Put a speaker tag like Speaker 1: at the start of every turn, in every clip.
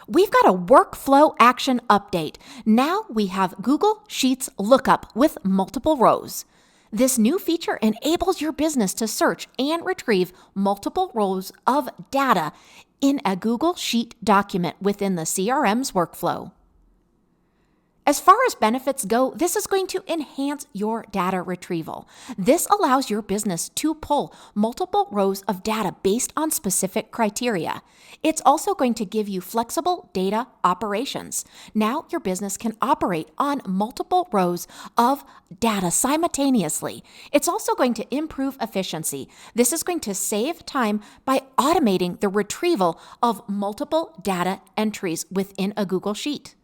Speaker 1: We've got a workflow action update. Now we have Google Sheets Lookup with multiple rows. This new feature enables your business to search and retrieve multiple rows of data in a Google Sheet document within the CRM's workflow. As far as benefits go, this is going to enhance your data retrieval. This allows your business to pull multiple rows of data based on specific criteria. It's also going to give you flexible data operations. Now your business can operate on multiple rows of data simultaneously. It's also going to improve efficiency. This is going to save time by automating the retrieval of multiple data entries within a Google Sheet.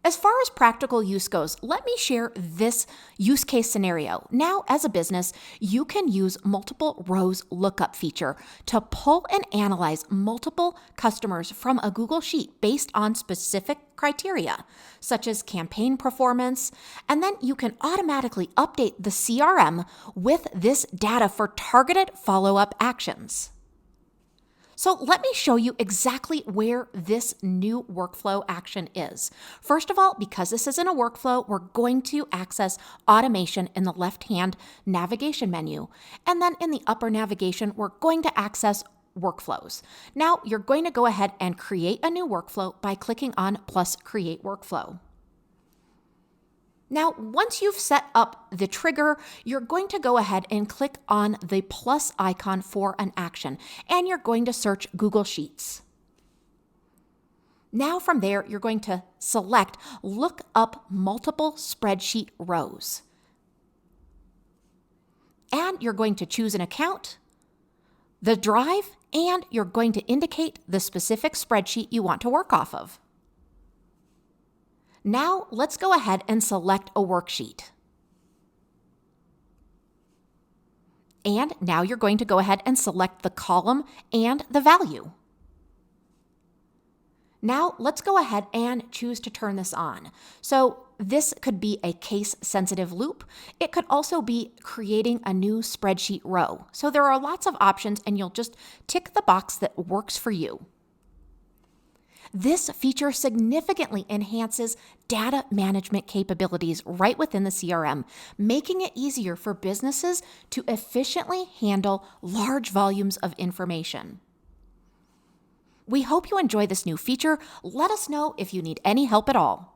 Speaker 1: As far as practical use goes, let me share this use case scenario. Now, as a business, you can use multiple rows lookup feature to pull and analyze multiple customers from a Google Sheet based on specific criteria, such as campaign performance, and then you can automatically update the CRM with this data for targeted follow-up actions. So let me show you exactly where this new workflow action is. First of all, because this is in a workflow, we're going to access automation in the left-hand navigation menu. And then in the upper navigation, we're going to access workflows. Now you're going to go ahead and create a new workflow by clicking on plus create workflow. Now, once you've set up the trigger, you're going to go ahead and click on the plus icon for an action, and you're going to search Google Sheets. Now from there, you're going to select Look Up Multiple Spreadsheet Rows. And you're going to choose an account, the drive, and you're going to indicate the specific spreadsheet you want to work off of. Now, let's go ahead and select a worksheet. And now you're going to go ahead and select the column and the value. Now, let's go ahead and choose to turn this on. So this could be a case-sensitive loop. It could also be creating a new spreadsheet row. So there are lots of options, and you'll just tick the box that works for you. This feature significantly enhances data management capabilities right within the CRM, making it easier for businesses to efficiently handle large volumes of information. We hope you enjoy this new feature. Let us know if you need any help at all.